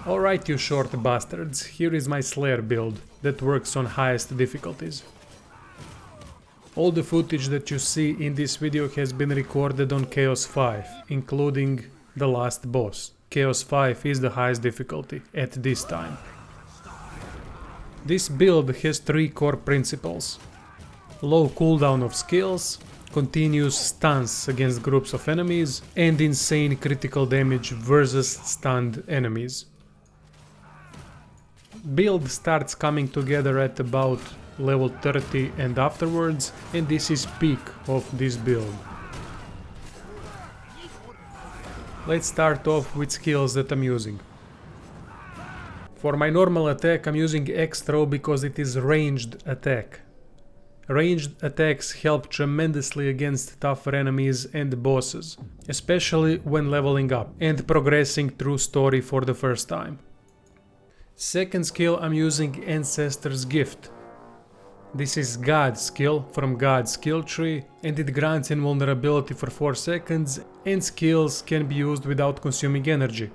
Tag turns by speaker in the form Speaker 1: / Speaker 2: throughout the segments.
Speaker 1: Alright you short bastards, here is my Slayer build that works on highest difficulties. All the footage that you see in this video has been recorded on Chaos 5, including the last boss. Chaos 5 is the highest difficulty at this time. This build has three core principles: low cooldown of skills, continuous stuns against groups of enemies, and insane critical damage versus stunned enemies. Build starts coming together at about level 30 and afterwards, and this is peak of this build. Let's start off with skills that I'm using. For my normal attack I'm using X-Throw because it is ranged attack. Ranged attacks help tremendously against tougher enemies and bosses, especially when leveling up and progressing through story for the first time. Second skill, I'm using Ancestor's Gift. This is God's skill from God's skill tree, and it grants invulnerability for 4 seconds, and skills can be used without consuming energy.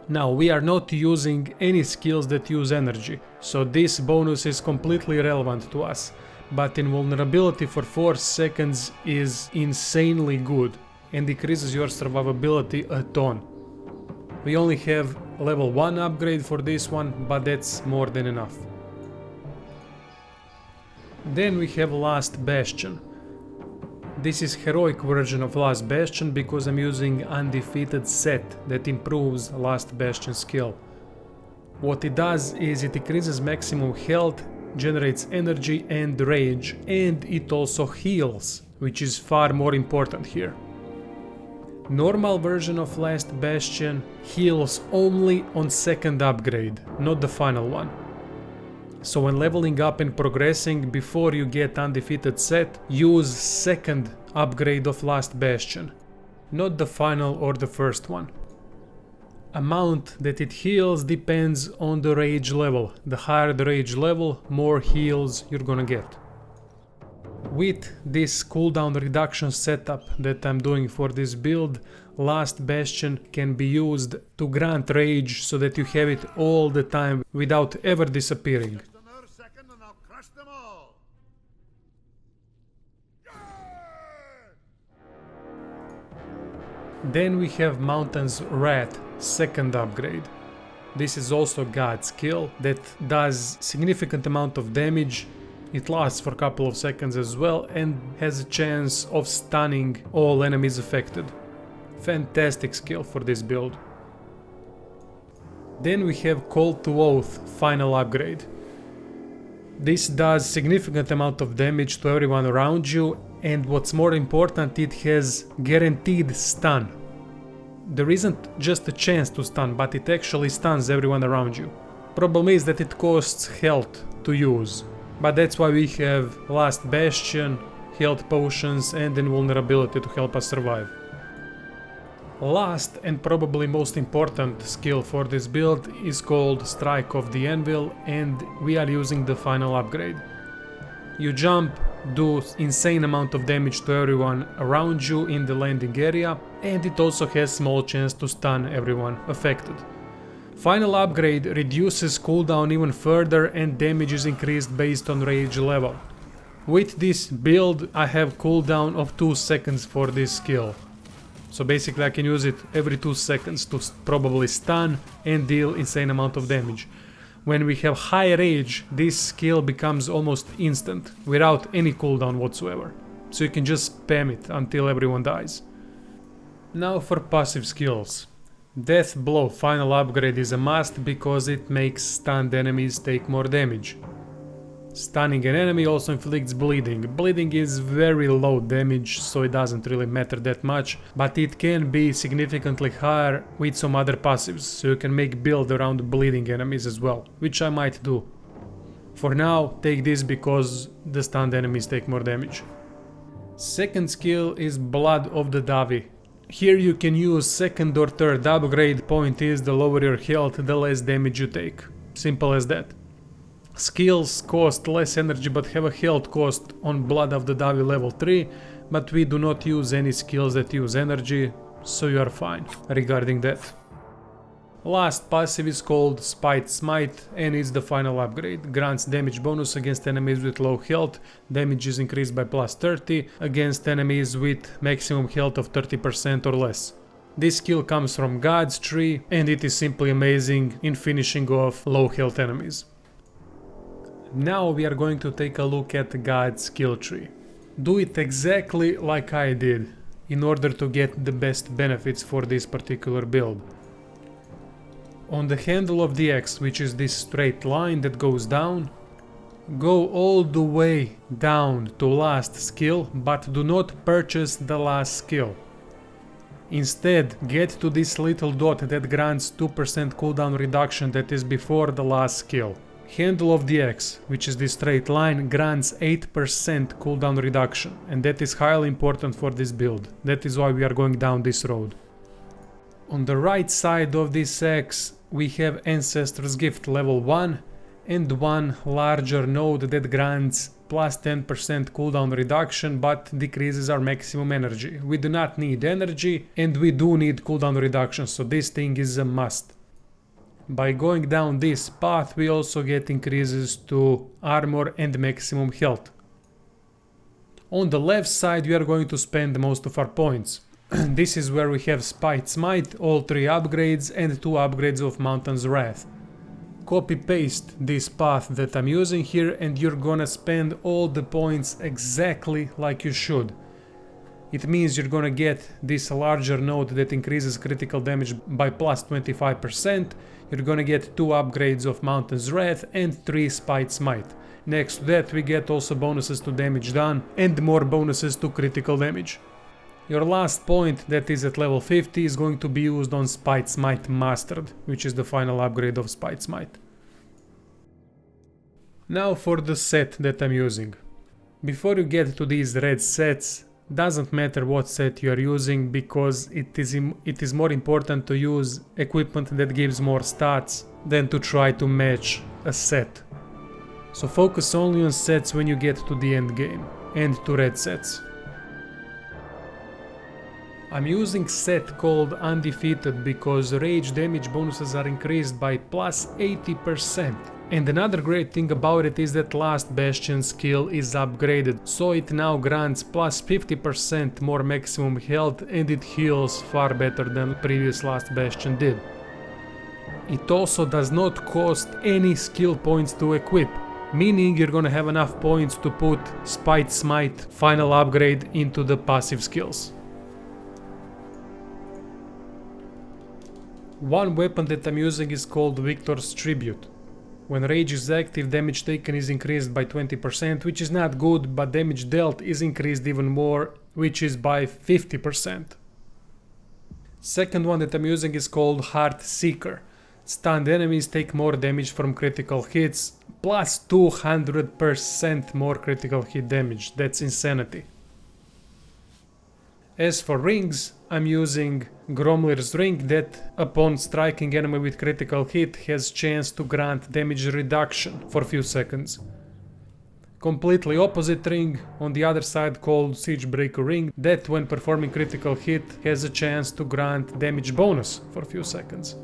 Speaker 1: Now, we are not using any skills that use energy, so this bonus is completely irrelevant to us, but invulnerability for 4 seconds is insanely good and decreases your survivability a ton. We only have level 1 upgrade for this one, but that's more than enough. Then we have Last Bastion. This is heroic version of Last Bastion because I'm using Undefeated set that improves Last Bastion skill. What it does is it increases maximum health, generates energy and rage, and it also heals, which is far more important here. Normal version of Last Bastion heals only on second upgrade, not the final one. So when leveling up and progressing, before you get Undefeated set, use second upgrade of Last Bastion, not the final or the first one. Amount that it heals depends on the rage level. The higher the rage level, more heals you're gonna get. With this cooldown reduction setup that I'm doing for this build, Last Bastion can be used to grant rage so that you have it all the time without ever disappearing. Then we have Mountain's Wrath, second upgrade. This is also God's skill that does significant amount of damage. It lasts for a couple of seconds as well and has a chance of stunning all enemies affected. Fantastic skill for this build. Then we have Call to Oath, final upgrade. This does significant amount of damage to everyone around you, and what's more important, it has guaranteed stun. There isn't just a chance to stun, but it actually stuns everyone around you. Problem is that it costs health to use, but that's why we have Last Bastion, health potions and invulnerability to help us survive. Last and probably most important skill for this build is called Strike of the Anvil, and we are using the final upgrade. You jump, do insane amount of damage to everyone around you in the landing area, and it also has small chance to stun everyone affected. Final upgrade reduces cooldown even further and damage is increased based on rage level. With this build I have cooldown of 2 seconds for this skill. So basically I can use it every 2 seconds to probably stun and deal insane amount of damage. When we have high rage, this skill becomes almost instant, without any cooldown whatsoever. So you can just spam it until everyone dies. Now for passive skills. Death Blow final upgrade is a must because it makes stunned enemies take more damage. Stunning an enemy also inflicts bleeding. Bleeding is very low damage, so it doesn't really matter that much, but it can be significantly higher with some other passives, so you can make build around bleeding enemies as well, which I might do. For now, take this because the stunned enemies take more damage. Second skill is Blood of the Davi. Here you can use second or third upgrade. Point is, the lower your health, the less damage you take. Simple as that. Skills cost less energy but have a health cost on Blood of the Davi level 3, but we do not use any skills that use energy, so you are fine regarding that. Last passive is called Spite Smite and is the final upgrade. Grants damage bonus against enemies with low health. Damage is increased by plus 30 against enemies with maximum health of 30% or less. This skill comes from God's Tree and it is simply amazing in finishing off low health enemies. Now we are going to take a look at God's skill tree. Do it exactly like I did in order to get the best benefits for this particular build. On the handle of the X, which is this straight line that goes down, go all the way down to last skill, but do not purchase the last skill. Instead, get to this little dot that grants 2% cooldown reduction that is before the last skill. Handle of the X, which is this straight line, grants 8% cooldown reduction, and that is highly important for this build. That is why we are going down this road. On the right side of this X, we have Ancestor's Gift level 1 and one larger node that grants plus 10% cooldown reduction but decreases our maximum energy. We do not need energy and we do need cooldown reduction, so this thing is a must. By going down this path we also get increases to armor and maximum health. On the left side we are going to spend most of our points. This is where we have Spite Smite, all 3 upgrades and 2 upgrades of Mountain's Wrath. Copy paste this path that I'm using here and you're gonna spend all the points exactly like you should. It means you're gonna get this larger node that increases critical damage by plus 25%. You're gonna get 2 upgrades of Mountain's Wrath and 3 Spite Smite. Next to that we get also bonuses to damage done and more bonuses to critical damage. Your last point that is at level 50 is going to be used on Spite Smite Mastered, which is the final upgrade of Spite Smite. Now for the set that I'm using. Before you get to these red sets, doesn't matter what set you are using because it is more important to use equipment that gives more stats than to try to match a set. So focus only on sets when you get to the end game and to red sets. I'm using set called Undefeated because rage damage bonuses are increased by plus 80%. And another great thing about it is that Last Bastion skill is upgraded, so it now grants plus 50% more maximum health and it heals far better than previous Last Bastion did. It also does not cost any skill points to equip, meaning you're gonna have enough points to put Spite Smite final upgrade into the passive skills. One weapon that I'm using is called Victor's Tribute. When rage is active, damage taken is increased by 20%, which is not good, but damage dealt is increased even more, which is by 50%. Second one that I'm using is called Heart Seeker. Stunned enemies take more damage from critical hits, plus 200% more critical hit damage. That's insanity. As for rings, I'm using Gromlir's Ring that, upon striking enemy with critical hit, has chance to grant damage reduction for few seconds. Completely opposite ring on the other side called Siegebreaker Ring that, when performing critical hit, has a chance to grant damage bonus for few seconds.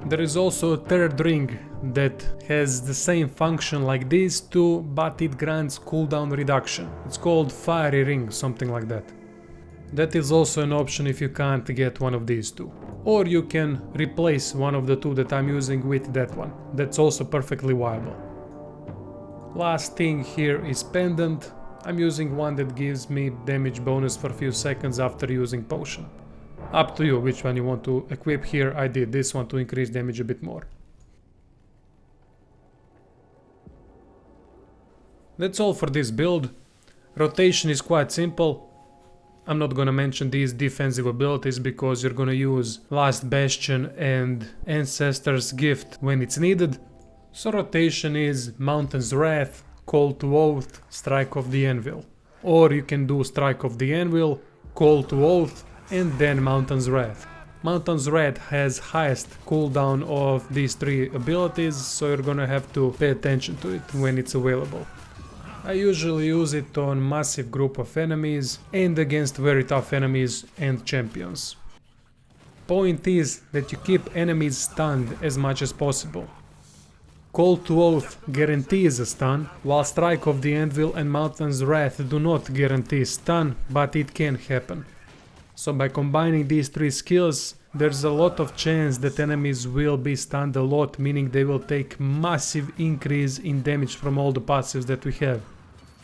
Speaker 1: There is also a third ring that has the same function like these two, but it grants cooldown reduction. It's called Fiery Ring, something like that. That is also an option if you can't get one of these two. Or you can replace one of the two that I'm using with that one. That's also perfectly viable. Last thing here is Pendant. I'm using one that gives me damage bonus for a few seconds after using potion. Up to you which one you want to equip here. I did this one to increase damage a bit more. That's all for this build. Rotation is quite simple. I'm not gonna mention these defensive abilities because you're gonna use Last Bastion and Ancestor's Gift when it's needed. So rotation is Mountain's Wrath, Call to Oath, Strike of the Anvil. Or you can do Strike of the Anvil, Call to Oath, and then Mountain's Wrath. Mountain's Wrath has highest cooldown of these 3 abilities, so you're gonna have to pay attention to it when it's available. I usually use it on massive group of enemies and against very tough enemies and champions. Point is that you keep enemies stunned as much as possible. Call to Oath guarantees a stun, while Strike of the Anvil and Mountain's Wrath do not guarantee stun, but it can happen. So by combining these three skills, there's a lot of chance that enemies will be stunned a lot, meaning they will take massive increase in damage from all the passives that we have.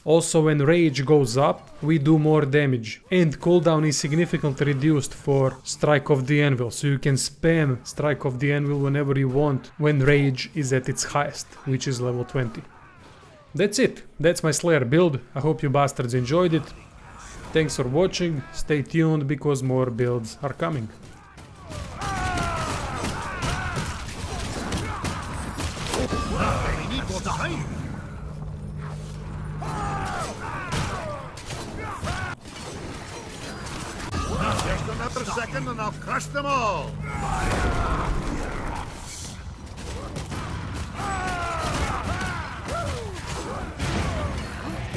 Speaker 1: Also, when Rage goes up, we do more damage, and cooldown is significantly reduced for Strike of the Anvil, so you can spam Strike of the Anvil whenever you want when Rage is at its highest, which is level 20. That's it, that's my Slayer build. I hope you bastards enjoyed it. Thanks for watching, stay tuned because more builds are coming.
Speaker 2: Just another second and I'll crush them all!